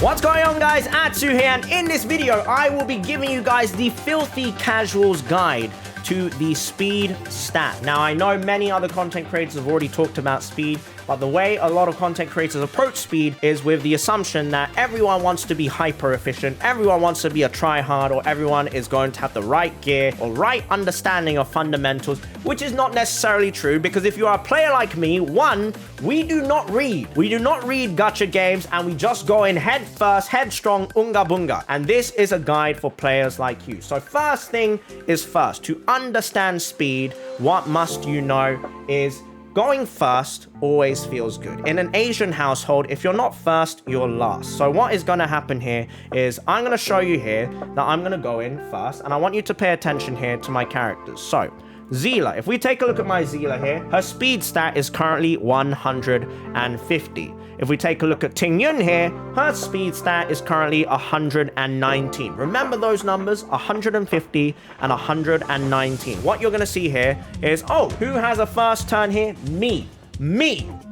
What's going on, guys? Atsu here, and in this video I will be giving you guys the filthy casuals guide to the speed stat. Now, I know many other content creators have already talked about speed, but the way a lot of content creators approach speed is with the assumption that everyone wants to be hyper efficient, everyone wants to be a try-hard, or everyone is going to have the right gear or right understanding of fundamentals, which is not necessarily true, because if you are a player like me, one, we do not read. We do not read gacha games, and we just go in head first, headstrong, unga bunga. And this is a guide for players like you. So first thing is first, to understand speed, what must you know is going first always feels good. In an Asian household, if you're not first, you're last. So what is going to happen here is I'm going to show you here that I'm going to go in first, and I want you to pay attention here to my characters. So Zila, if we take a look at my Zila here, her speed stat is currently 150. If we take a look at Ting Yun here, her speed stat is currently 119. Remember those numbers, 150 and 119. What you're going to see here is, oh, who has a first turn here? Me.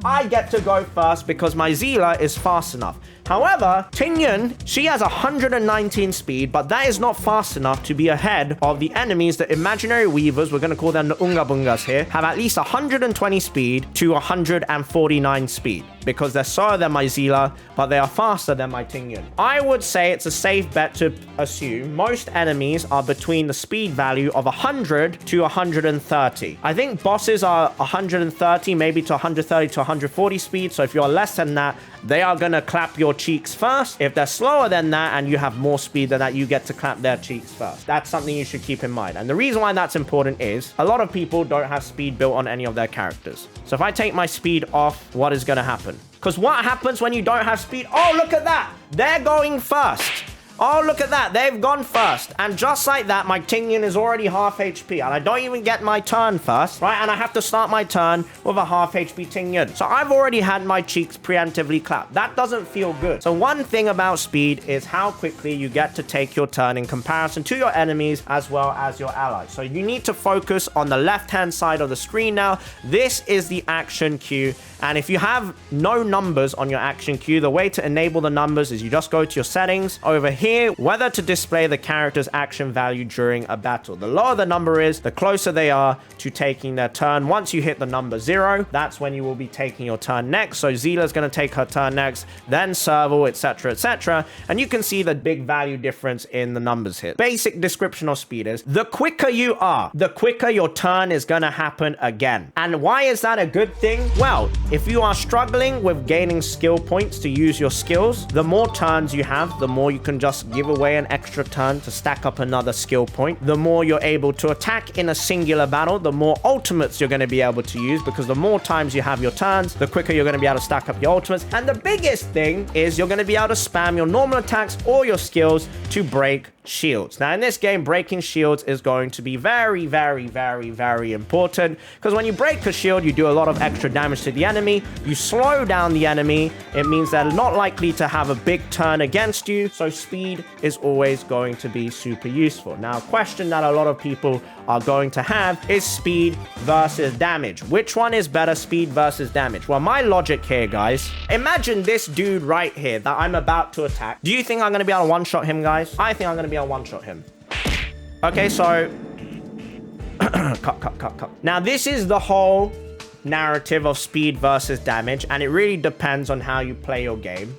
I get to go first because my Zila is fast enough. However, Ting Yun, she has 119 speed, but that is not fast enough to be ahead of the enemies. The imaginary weavers, we're going to call them the unga bungas here, have at least 120 speed to 149 speed, because they're slower than my Zila, but they are faster than my Ting Yun. I would say it's a safe bet to assume most enemies are between the speed value of 100 to 130. I think bosses are 130, maybe to 130 to 140 speed, so if you're less than that, they are going to clap your cheeks first. If they're slower than that and you have more speed than that, you get to clap their cheeks first. That's something you should keep in mind. And the reason why that's important is a lot of people don't have speed built on any of their characters. So if I take my speed off, what is going to happen? Because what happens when you don't have speed? Oh, look at that. They're going first. Oh, look at that. They've gone first. And just like that, my Ting Yun is already half HP. And I don't even get my turn first, right? And I have to start my turn with a half HP Ting Yun. So I've already had my cheeks preemptively clapped. That doesn't feel good. So one thing about speed is how quickly you get to take your turn in comparison to your enemies as well as your allies. So you need to focus on the left-hand side of the screen now. This is the action queue. And if you have no numbers on your action queue, the way to enable the numbers is you just go to your settings over here, whether to display the character's action value during a battle. The lower the number is, the closer they are to taking their turn. Once you hit the number 0, that's when you will be taking your turn next. So Zila's going to take her turn next, then Serval, etc., etc. And you can see the big value difference in the numbers here. Basic description of speed is, the quicker you are, the quicker your turn is going to happen again. And why is that a good thing? Well, if you are struggling with gaining skill points to use your skills, the more turns you have, the more you can just give away an extra turn to stack up another skill point. The more you're able to attack in a singular battle, the more ultimates you're going to be able to use, because the more times you have your turns, the quicker you're going to be able to stack up your ultimates. And the biggest thing is you're going to be able to spam your normal attacks or your skills to break shields. Now in this game, breaking shields is going to be very, very, very, very important, because when you break a shield, you do a lot of extra damage to the enemy. You slow down the enemy. It means they're not likely to have a big turn against you. So speed is always going to be super useful. Now, a question that a lot of people are going to have is speed versus damage. Which one is better, speed versus damage? Well, my logic here, guys, imagine this dude right here that I'm about to attack. Do you think I'm going to be able to one-shot him, guys? I think I'm going to be able to one-shot him. Okay, so cut. Now, this is the whole narrative of speed versus damage, and it really depends on how you play your game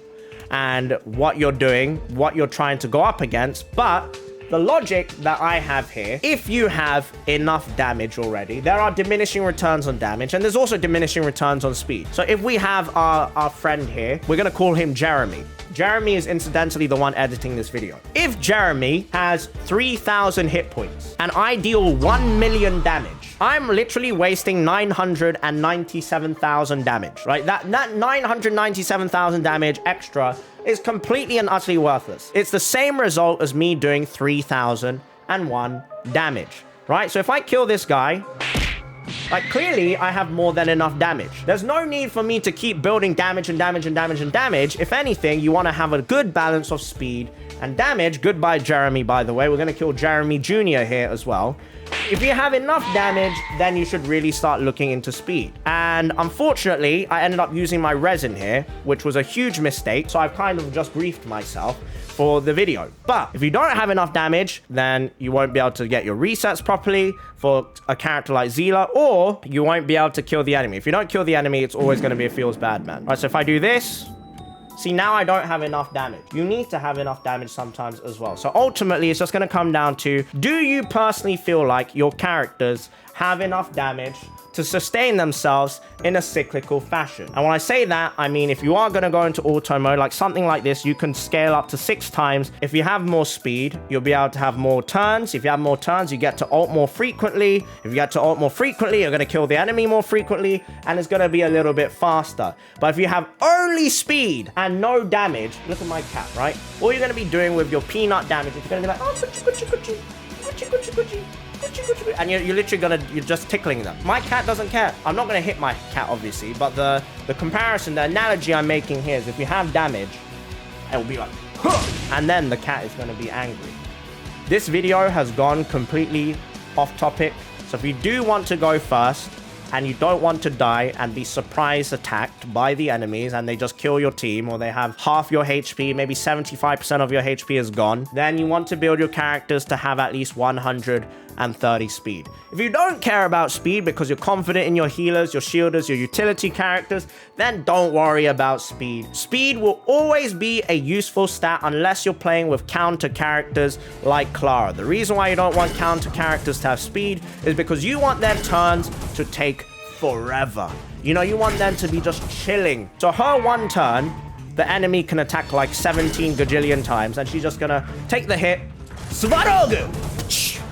and what you're doing, what you're trying to go up against. But the logic that I have here, if you have enough damage already, there are diminishing returns on damage, and there's also diminishing returns on speed. So if we have our friend here, we're going to call him Jeremy. Jeremy is incidentally the one editing this video. If Jeremy has 3,000 hit points and I deal 1 million damage, I'm literally wasting 997,000 damage, right? That 997,000 damage extra is completely and utterly worthless. It's the same result as me doing 3,001 damage, right? So if I kill this guy, like, clearly, I have more than enough damage. There's no need for me to keep building damage and damage and damage and damage. If anything, you want to have a good balance of speed and damage. Goodbye, Jeremy, by the way. We're going to kill Jeremy Jr. here as well. if you have enough damage, then you should really start looking into speed. And unfortunately, I ended up using my resin here, which was a huge mistake. So I've kind of just griefed myself for the video. But if you don't have enough damage, then you won't be able to get your resets properly for a character like Zila, or you won't be able to kill the enemy. If you don't kill the enemy, it's always going to be a feels bad man. All right, so if I do this, see, now I don't have enough damage. You need to have enough damage sometimes as well. So ultimately, it's just going to come down to, do you personally feel like your characters have enough damage to sustain themselves in a cyclical fashion? And when I say that, I mean, if you are going to go into auto mode, like something like this, you can scale up to 6 times. If you have more speed, you'll be able to have more turns. If you have more turns, you get to ult more frequently. If you get to ult more frequently, you're going to kill the enemy more frequently, and it's going to be a little bit faster. But if you have only speed and no damage, look at my cat, right? All you're going to be doing with your peanut damage is you're going to be like, oh, and you're literally you're just tickling them. My cat doesn't care. I'm not gonna hit my cat, obviously, but the comparison, the analogy I'm making here is if you have damage, it will be like, huh! And then the cat is gonna be angry. This video has gone completely off topic, so if you do want to go first, and you don't want to die and be surprise attacked by the enemies and they just kill your team, or they have half your HP, maybe 75% of your HP is gone, then you want to build your characters to have at least 130 speed. If you don't care about speed because you're confident in your healers, your shielders, your utility characters, then don't worry about speed. Speed will always be a useful stat unless you're playing with counter characters like Clara. The reason why you don't want counter characters to have speed is because you want their turns to take forever. You know, you want them to be just chilling. So her one turn, the enemy can attack like 17 gajillion times, and she's just gonna take the hit, Svarogu!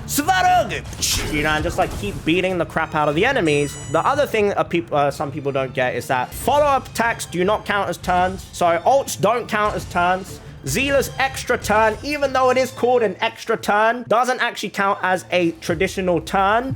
Svarogu! You know, and just like keep beating the crap out of the enemies. The other thing some people don't get is that follow-up attacks do not count as turns. So ults don't count as turns. Zila's extra turn, even though it is called an extra turn, doesn't actually count as a traditional turn.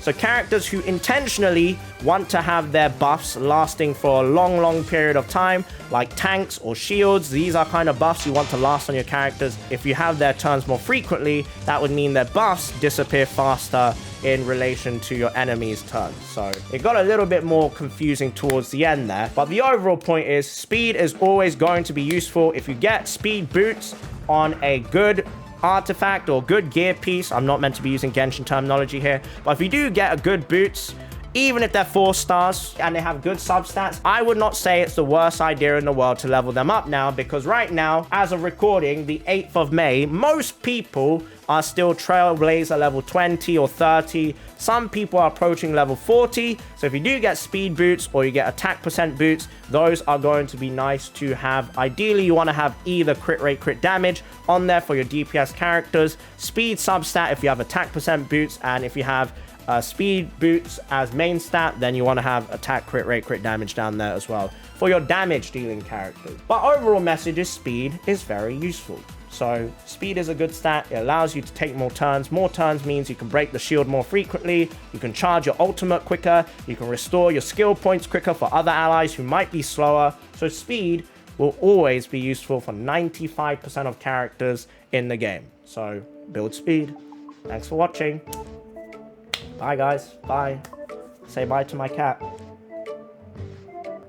So characters who intentionally want to have their buffs lasting for a long period of time, like tanks or shields, these are kind of buffs you want to last on your characters. If you have their turns more frequently, that would mean their buffs disappear faster in relation to your enemy's turns. So it got a little bit more confusing towards the end there. But the overall point is speed is always going to be useful. If you get speed boots on a good artifact or good gear piece, I'm not meant to be using Genshin terminology here, but if you do get a good boots, even if they're 4 stars and they have good substats, I would not say it's the worst idea in the world to level them up now, because right now, as of recording, the 8th of May, most people are still Trailblazer level 20 or 30. Some people are approaching level 40. So if you do get speed boots or you get attack percent boots, those are going to be nice to have. Ideally, you want to have either crit rate, crit damage on there for your DPS characters, speed substat if you have attack percent boots, and if you have speed boots as main stat, then you want to have attack, crit rate, crit damage down there as well for your damage dealing characters. But overall message is speed is very useful. So speed is a good stat. It allows you to take more turns. More turns means you can break the shield more frequently. You can charge your ultimate quicker. You can restore your skill points quicker for other allies who might be slower. So speed will always be useful for 95% of characters in the game. So build speed. Thanks for watching. Bye, guys. Bye. Say bye to my cat.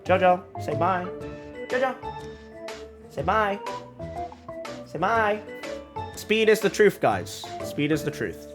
Jojo, say bye. Jojo, say bye. Say bye. Speed is the truth, guys. Speed is the truth.